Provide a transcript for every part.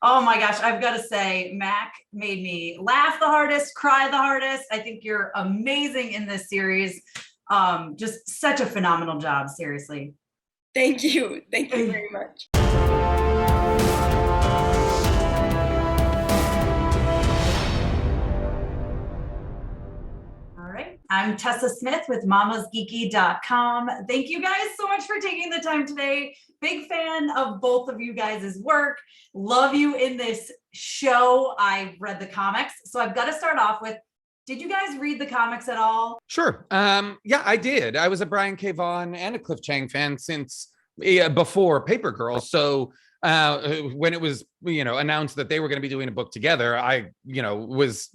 Oh my gosh, I've got to say, Mac made me laugh the hardest, cry the hardest. I think you're amazing in this series. Just such a phenomenal job, seriously. Thank you. Thank you very much. All right. I'm Tessa Smith with MamasGeeky.com. Thank you guys so much for taking the time today. Big fan of both of you guys' work. Love you in this show. I read the comics. So I've got to start off with, did you guys read the comics at all? Sure. Yeah, I did. I was a Brian K. Vaughan and a Cliff Chang fan since before Paper Girls. So when it was announced that they were going to be doing a book together, I was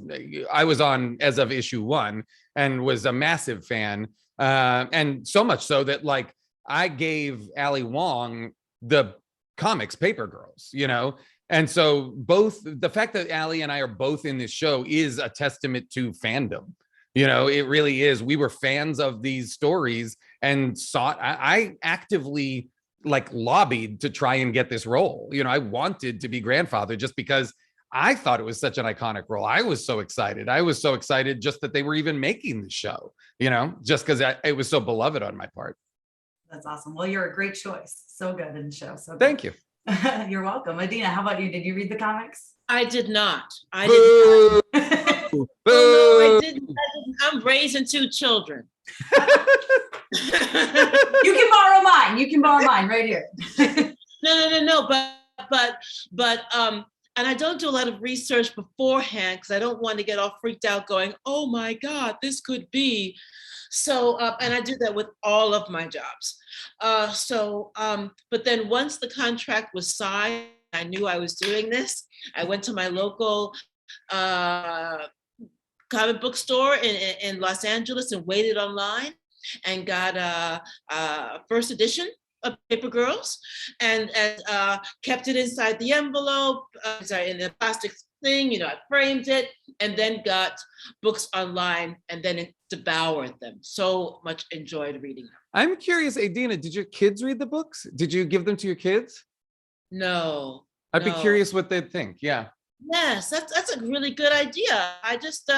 on as of issue 1 and was a massive fan, and so much so that like I gave Ali Wong the comics Paper Girls, and so both the fact that Ali and I are both in this show is a testament to fandom. It really is. We were fans of these stories and I actively like lobbied to try and get this role. I wanted to be grandfather just because I thought it was such an iconic role. I was so excited. I was so excited just that they were even making the show, just because it was so beloved on my part. That's awesome. Well, you're a great choice. So good in the show. So good. Thank you. You're welcome. Adina, how about you? Did you read the comics? I did not. I did not. Boo! Oh, no, I didn't. I'm raising 2 children. You can borrow mine. You can borrow mine right here. No. But and I don't do a lot of research beforehand because I don't want to get all freaked out going, oh my God, this could be. So, and I do that with all of my jobs. But then once the contract was signed, I knew I was doing this. I went to my local comic book store in Los Angeles and waited online and got a first edition of Paper Girls and kept it inside the envelope, in the plastic thing, I framed it and then got books online and then devoured them. So much enjoyed reading them. I'm curious, Adina, did your kids read the books? Did you give them to your kids? No. I'd be curious what they'd think. Yeah. Yes, that's a really good idea. I just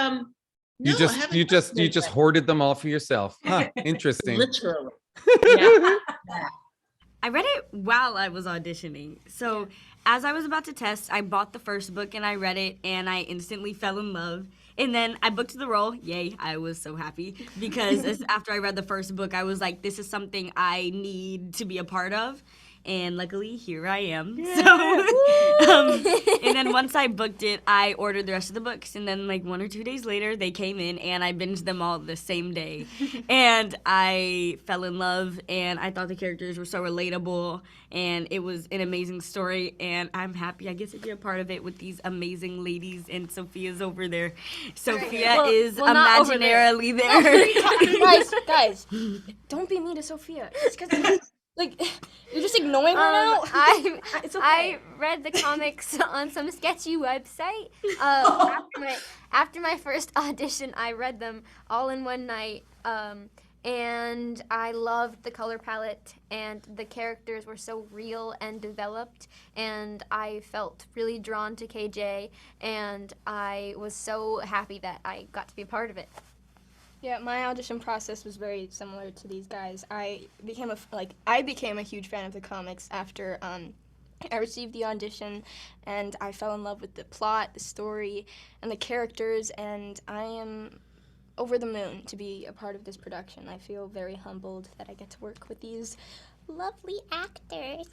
you just hoarded them all for yourself. Huh, interesting. Literally. Yeah. I read it while I was auditioning. So as I was about to test, I bought the first book and I read it and I instantly fell in love. And then I booked the role. Yay, I was so happy because after I read the first book, I was like, this is something I need to be a part of. And luckily, here I am. Yeah. So, and then once I booked it, I ordered the rest of the books. And then like 1 or 2 days later, they came in and I binged them all the same day. And I fell in love and I thought the characters were so relatable. And it was an amazing story. And I'm happy I get to be a part of it with these amazing ladies. And Sofia's over there. Sophia is imaginarily there. Guys, don't be mean to Sophia. It's 'cause like, you're just ignoring her now? It's okay. I read the comics on some sketchy website. After my first audition, I read them all in one night. And I loved the color palette, and the characters were so real and developed, and I felt really drawn to KJ, and I was so happy that I got to be a part of it. Yeah, my audition process was very similar to these guys. I became a huge fan of the comics after I received the audition, and I fell in love with the plot, the story, and the characters, and I am over the moon to be a part of this production. I feel very humbled that I get to work with these lovely actors.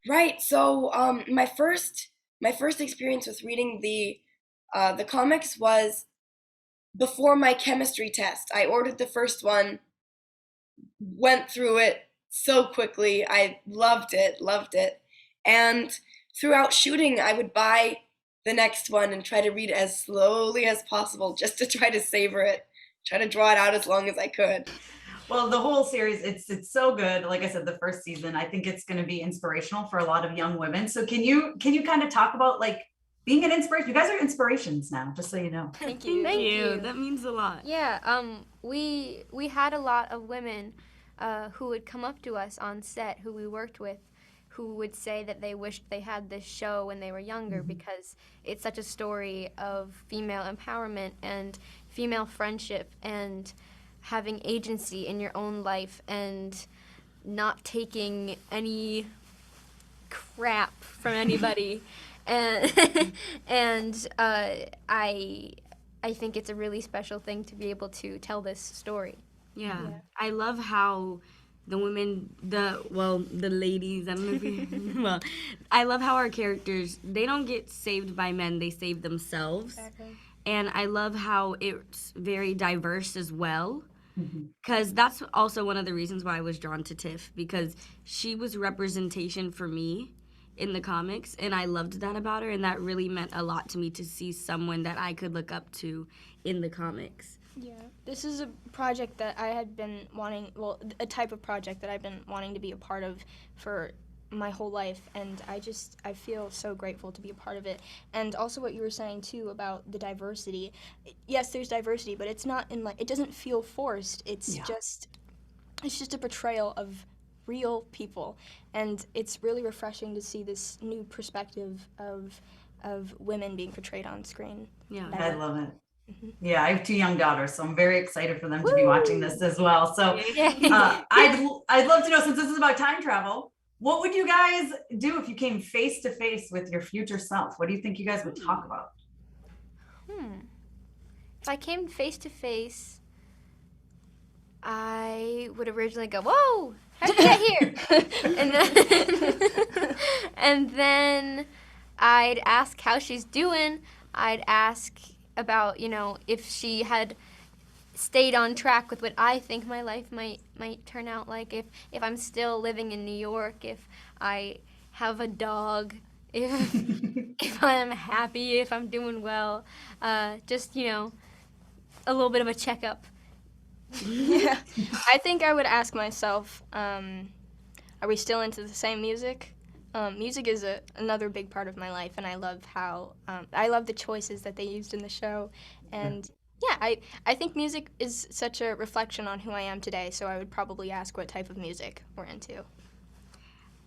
Right. So my first experience with reading the comics was before my chemistry test. I ordered the first one, went through it so quickly. I loved it. And throughout shooting, I would buy the next one and try to read it as slowly as possible just to try to savor it, try to draw it out as long as I could. Well, the whole series, it's so good. Like I said, the first season, I think it's going to be inspirational for a lot of young women. So can you kind of talk about like being an inspiration? You guys are inspirations now, just so you know. Thank you. Thank you. That means a lot. Yeah. We had a lot of women who would come up to us on set, who we worked with, who would say that they wished they had this show when they were younger because it's such a story of female empowerment and female friendship and having agency in your own life and not taking any crap from anybody. And I think it's a really special thing to be able to tell this story. Yeah. I love how the women, the ladies, I don't know if you, well, I love how our characters, they don't get saved by men, they save themselves. Exactly. And I love how it's very diverse as well. Because that's also one of the reasons why I was drawn to Tiff, because she was representation for me in the comics, and I loved that about her, and that really meant a lot to me to see someone that I could look up to in the comics. Yeah, this is a project that I had been wanting, well, a type of project that I've been wanting to be a part of for my whole life, and I feel so grateful to be a part of it. And also what you were saying too about the diversity. Yes, there's diversity, but it's not in like, it doesn't feel forced. It's just a portrayal of real people, and it's really refreshing to see this new perspective of women being portrayed on screen. Yeah. I love it. Yeah, I have 2 young daughters, so I'm very excited for them to be watching this as well. So I'd love to know, since this is about time travel, what would you guys do if you came face to face with your future self? What do you think you guys would talk about? If I came face to face, I would originally go, "Whoa, how'd you get here?" and then I'd ask how she's doing. I'd ask about, if she had stayed on track with what I think my life might turn out like, if I'm still living in New York, if I have a dog, if I'm happy, if I'm doing well, just, a little bit of a checkup. Yeah, I think I would ask myself, are we still into the same music? Music is another big part of my life, and I love how I love the choices that they used in the show, and I think music is such a reflection on who I am today. So I would probably ask what type of music we're into.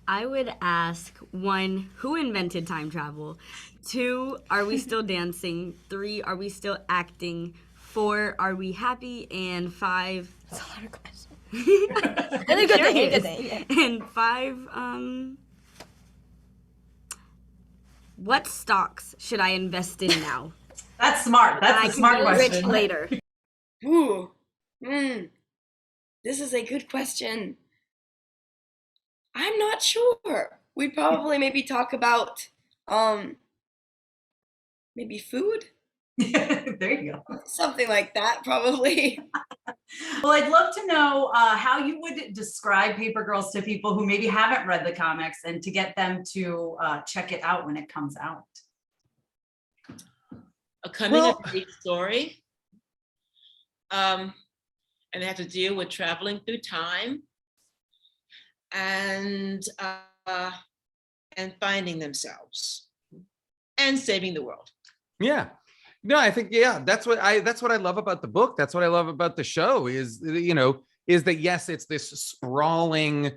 I would ask 1, who invented time travel? 2, are we still dancing? 3, are we still acting? 4, are we happy? And 5, That's a lot of questions. Really good thing, good thing. Yeah. And 5, what stocks should I invest in now? That's smart. That's a smart Rich question. later. Ooh, this is a good question. I'm not sure. We'd probably maybe talk about, maybe food? There you go. Something like that, probably. Well, I'd love to know how you would describe Paper Girls to people who maybe haven't read the comics, and to get them to check it out when it comes out. A coming of age story. And they have to deal with traveling through time and finding themselves and saving the world. Yeah. No, I think, that's what I love about the book. That's what I love about the show is that, yes, it's this sprawling,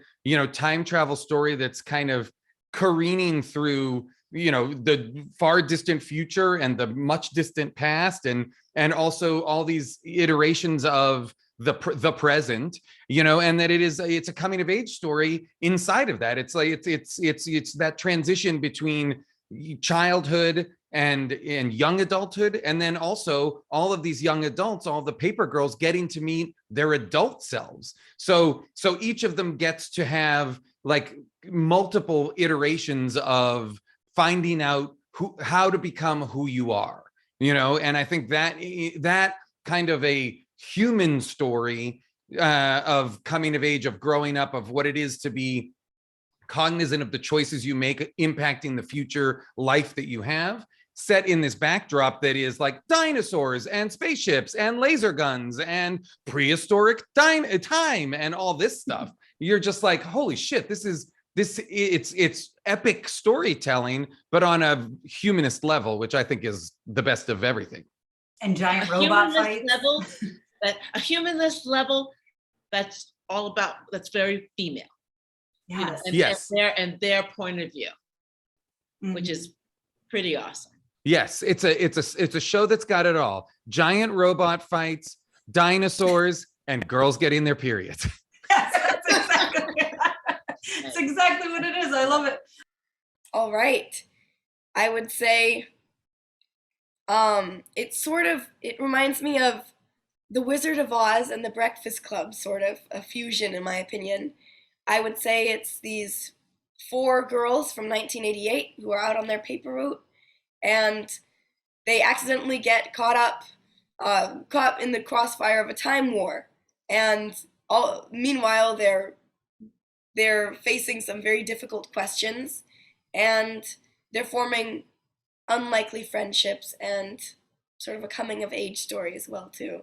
time travel story that's kind of careening through, the far distant future and the much distant past, and also all these iterations of the present, and that it's a coming of age story inside of that. It's like it's that transition between childhood and young adulthood, and then also all of these young adults, all the Paper Girls, getting to meet their adult selves. So each of them gets to have like multiple iterations of finding out how to become who you are, and I think that kind of a human story of coming of age, of growing up, of what it is to be cognizant of the choices you make impacting the future life that you have, set in this backdrop that is like dinosaurs and spaceships and laser guns and prehistoric time and all this stuff. You're just like, holy shit, it's epic storytelling, but on a humanist level, which I think is the best of everything. And giant robot fights. A humanist level that's very female. Yes. And their point of view, which is pretty awesome. Yes, it's a show that's got it all: giant robot fights, dinosaurs, and girls getting their periods. Yes, it's exactly what it is. I love it. All right. I would say it reminds me of The Wizard of Oz and The Breakfast Club, sort of a fusion, in my opinion. I would say it's these 4 girls from 1988 who are out on their paper route, and they accidentally get caught in the crossfire of a time war. And meanwhile, they're facing some very difficult questions, and they're forming unlikely friendships and sort of a coming of age story as well too.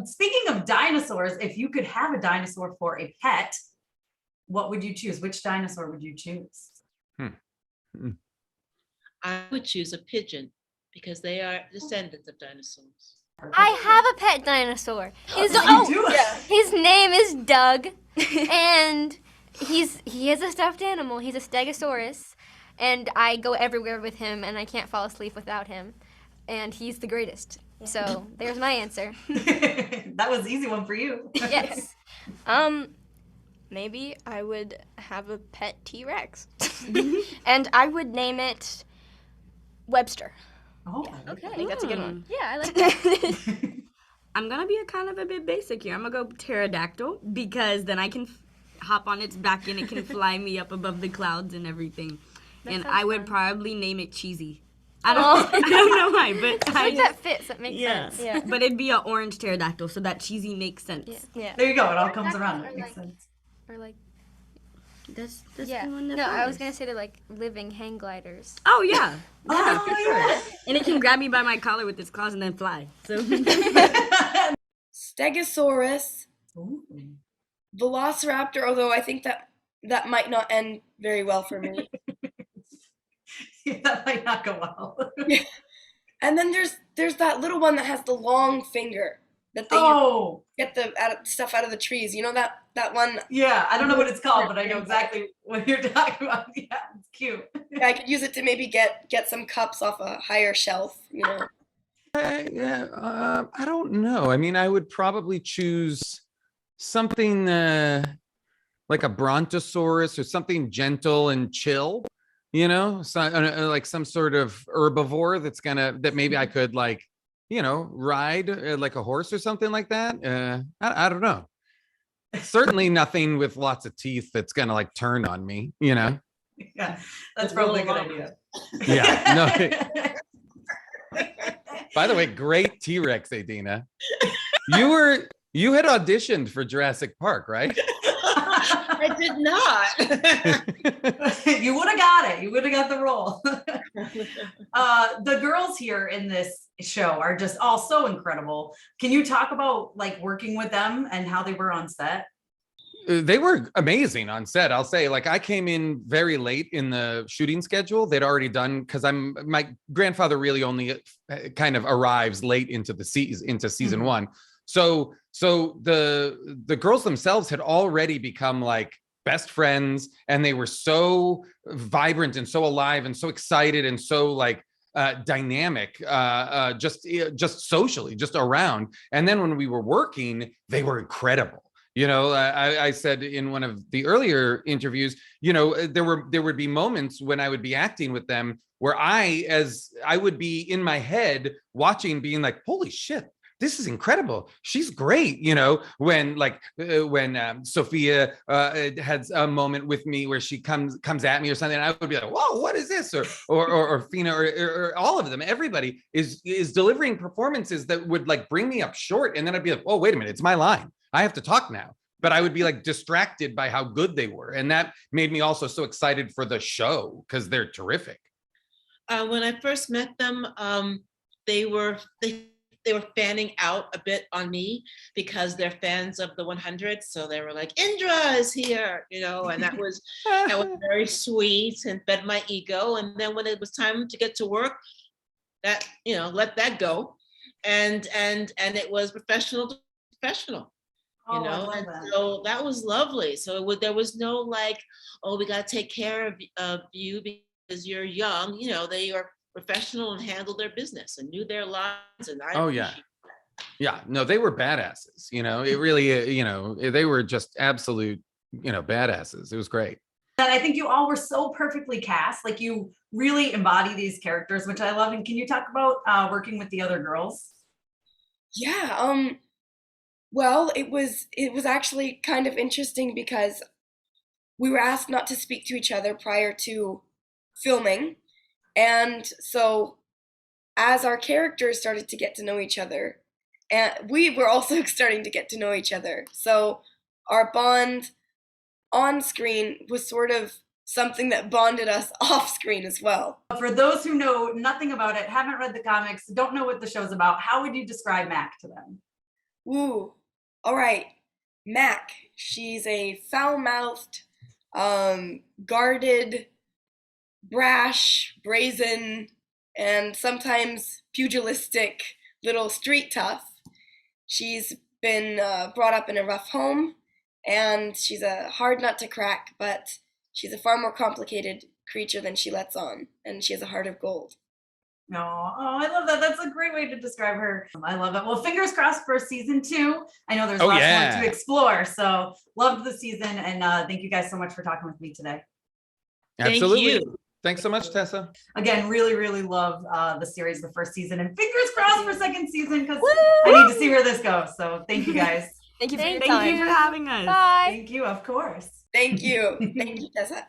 Speaking of dinosaurs, if you could have a dinosaur for a pet, what would you choose? Which dinosaur would you choose? I would choose a pigeon because they are descendants of dinosaurs. I have a pet dinosaur. His name is Doug, and he is a stuffed animal. He's a Stegosaurus, and I go everywhere with him, and I can't fall asleep without him. And he's the greatest. So there's my answer. That was an easy one for you. Yes. Maybe I would have a pet T-Rex, and I would name it Webster. Oh, Okay, I think that's a good one. Yeah, I like that. I'm gonna be a bit basic here. I'm gonna go pterodactyl because then I can hop on its back and it can fly me up above the clouds and everything. And I would probably name it Cheesy. I don't know why, but I think that fits. That makes sense. Yeah. But it'd be an orange pterodactyl, so that Cheesy makes sense. Yeah. there you go. It all comes around. That makes sense. Or like, That's yeah. the one that No, I flies. was gonna say they're like living hang gliders. Oh yeah. Yeah, Oh, for sure. yeah. And it can grab me by my collar with its claws and then fly. So Stegosaurus, Ooh. Velociraptor, although I think that might not end very well for me. That might not go well. And then there's that little one that has the long finger that they get the stuff out of the trees. You know that one? Yeah, I don't know what it's called, but I know exactly what you're talking about. Yeah, it's cute. I could use it to maybe get some cups off a higher shelf, you know. I don't know. I mean, I would probably choose something like a brontosaurus or something gentle and chill, you know, so, like some sort of herbivore that maybe I could like, you know, ride like a horse or something like that. I don't know. Certainly nothing with lots of teeth that's gonna like turn on me, you know. Yeah, that's probably a good idea. Yeah. No. By the way, great T-Rex, Adina. You had auditioned for Jurassic Park, right? I did not. You would have got it. You would have got the role. The girls here in this show are just all so incredible. Can you talk about like working with them and how they were on set? They were amazing on set. I'll say, like, I came in very late in the shooting schedule. They'd already done, because my grandfather really only kind of arrives late into the season one. So the girls themselves had already become like best friends, and they were so vibrant and so alive and so excited and so like dynamic, just socially, just around. And then when we were working, they were incredible. You know, I said in one of the earlier interviews, you know, there would be moments when I would be acting with them where I would be in my head watching, being like, holy shit, this is incredible. She's great. You know, when Sofia had a moment with me where she comes at me or something, I would be like, whoa, what is this? Or Fina or all of them. Everybody is delivering performances that would like bring me up short. And then I'd be like, oh, wait a minute, it's my line. I have to talk now. But I would be like distracted by how good they were. And that made me also so excited for the show because they're terrific. When I first met them, they were fanning out a bit on me because they're fans of the 100. So they were like, Indra is here, you know, and that was very sweet and fed my ego. And then when it was time to get to work, that, you know, let that go. And it was professional. Oh, you I know, love and that. so that was lovely. So there was no like, oh, we got to take care of you because you're young. You know, they are professional and handled their business and knew their lines, and I Oh yeah. appreciate Yeah, no, they were badasses. You know, it really, they were just absolute, badasses. It was great. And I think you all were so perfectly cast. Like you really embody these characters, which I love. And can you talk about working with the other girls? Yeah, well, it was actually kind of interesting because we were asked not to speak to each other prior to filming. And so as our characters started to get to know each other, and we were also starting to get to know each other. So our bond on screen was sort of something that bonded us off screen as well. For those who know nothing about it, haven't read the comics, don't know what the show's about, how would you describe Mac to them? Ooh, all right. Mac, she's a foul-mouthed, guarded, brash, brazen, and sometimes pugilistic little street tough. She's been brought up in a rough home, and she's a hard nut to crack, but she's a far more complicated creature than she lets on, and she has a heart of gold. No, oh, I love that. That's a great way to describe her. I love it. Well, fingers crossed for season 2. I know there's lots more to explore. So loved the season, and thank you guys so much for talking with me today. Absolutely. Thank you. Thanks so much, Tessa. Again, really, really love the series, the first season, and fingers crossed for second season because I need to see where this goes. So thank you guys. Thank you for your Thank time. you for having us. Bye. Thank you, of course. Thank you. Thank you, Tessa.